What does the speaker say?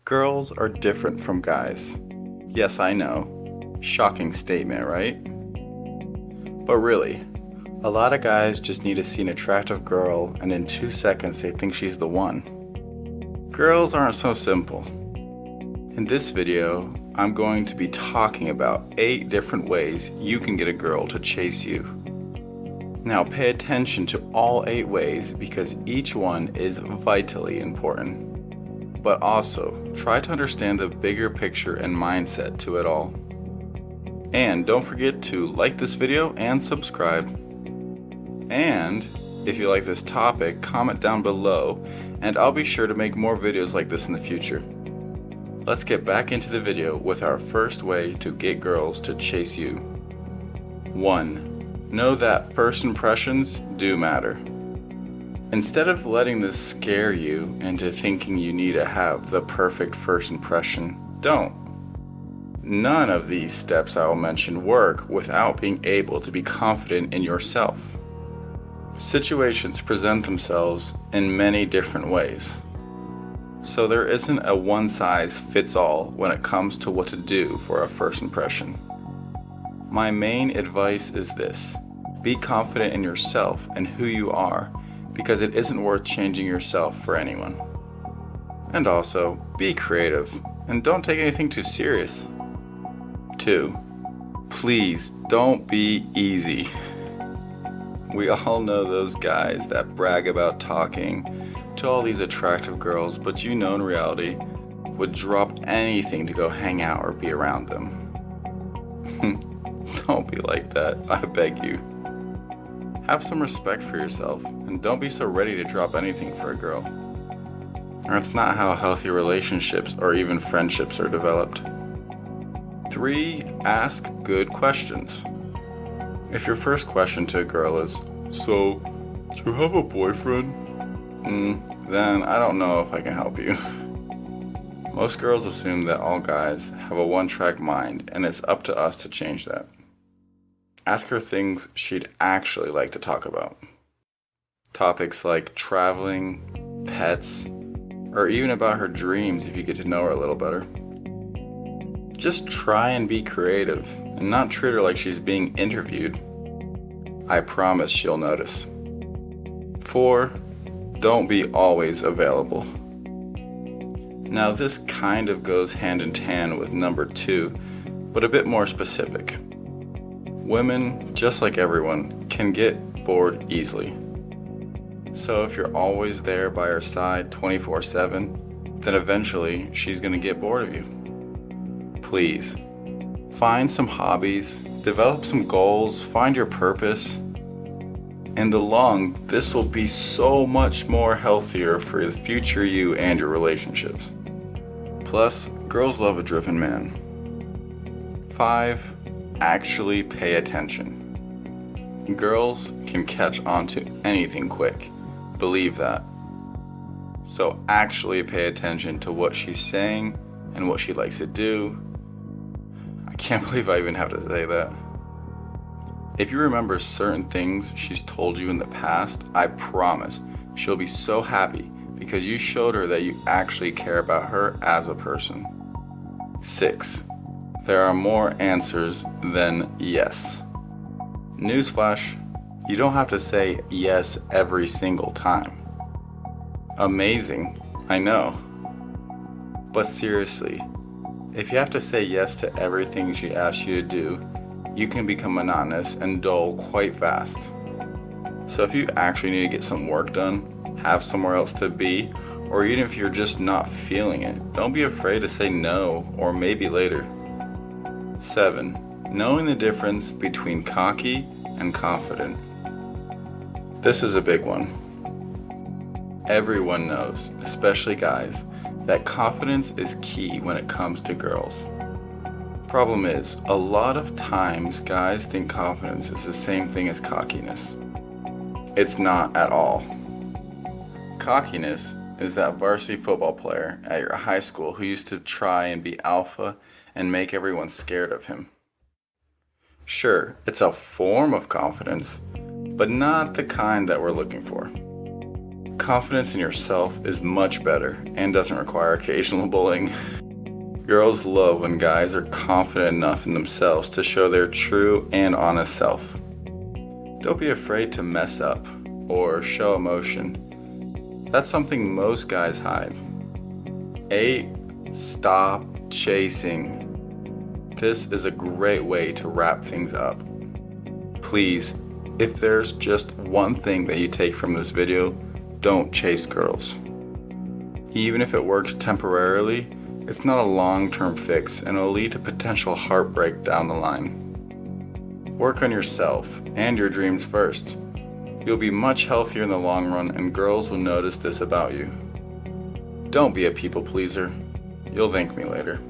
Girls are different from guys. Yes, I know. Shocking statement, right? But really, a lot of guys just need to see an attractive girl and in 2 seconds they think she's the one. Girls aren't so simple. In this video, I'm going to be talking about 8 different ways you can get a girl to chase you. Now pay attention to all 8 ways because each one is vitally important. But also, try to understand the bigger picture and mindset to it all. And don't forget to like this video and subscribe. And if you like this topic, comment down below and I'll be sure to make more videos like this in the future. Let's get back into the video with our first way to get girls to chase you. 1. Know that first impressions do matter. Instead of letting this scare you into thinking you need to have the perfect first impression, don't. None of these steps I will mention work without being able to be confident in yourself. Situations present themselves in many different ways. So there isn't a one-size-fits-all when it comes to what to do for a first impression. My main advice is this: be confident in yourself and who you are, because it isn't worth changing yourself for anyone. And also, be creative and don't take anything too serious. 2. Please don't be easy. We all know those guys that brag about talking to all these attractive girls, but you know in reality would drop anything to go hang out or be around them. Don't be like that, I beg you. Have some respect for yourself and don't be so ready to drop anything for a girl. That's not how healthy relationships or even friendships are developed. 3. Ask good questions. If your first question to a girl is, "So, do you have a boyfriend?" Then I don't know if I can help you. Most girls assume that all guys have a one-track mind and it's up to us to change that. Ask her things she'd actually like to talk about. Topics like traveling, pets, or even about her dreams if you get to know her a little better. Just try and be creative and not treat her like she's being interviewed. I promise she'll notice. 4. Don't be always available. Now this kind of goes hand in hand with number 2, but a bit more specific. Women, just like everyone, can get bored easily. So if you're always there by her side 24/7, then eventually she's gonna get bored of you. Please, find some hobbies, develop some goals, find your purpose. In the long, this will be so much more healthier for the future you and your relationships. Plus, girls love a driven man. 5. Actually pay attention. Girls can catch on to anything quick. Believe that. So actually pay attention to what she's saying and what she likes to do. I can't believe I even have to say that. If you remember certain things she's told you in the past, I promise she'll be so happy because you showed her that you actually care about her as a person. 6. There are more answers than yes. Newsflash, you don't have to say yes every single time. Amazing, I know. But seriously, if you have to say yes to everything she asks you to do, you can become monotonous and dull quite fast. So if you actually need to get some work done, have somewhere else to be, or even if you're just not feeling it, don't be afraid to say no or maybe later. 7. Knowing the difference between cocky and confident. This is a big one. Everyone knows, especially guys, that confidence is key when it comes to girls. Problem is, a lot of times guys think confidence is the same thing as cockiness. It's not at all. Cockiness is that varsity football player at your high school who used to try and be alpha and make everyone scared of him. Sure, it's a form of confidence, but not the kind that we're looking for. Confidence in yourself is much better and doesn't require occasional bullying. Girls love when guys are confident enough in themselves to show their true and honest self. Don't be afraid to mess up or show emotion. That's something most guys hide. 8. Stop chasing. This is a great way to wrap things up. Please, if there's just one thing that you take from this video, don't chase girls. Even if it works temporarily, it's not a long-term fix and will lead to potential heartbreak down the line. Work on yourself and your dreams first. You'll be much healthier in the long run and girls will notice this about you. Don't be a people pleaser. You'll thank me later.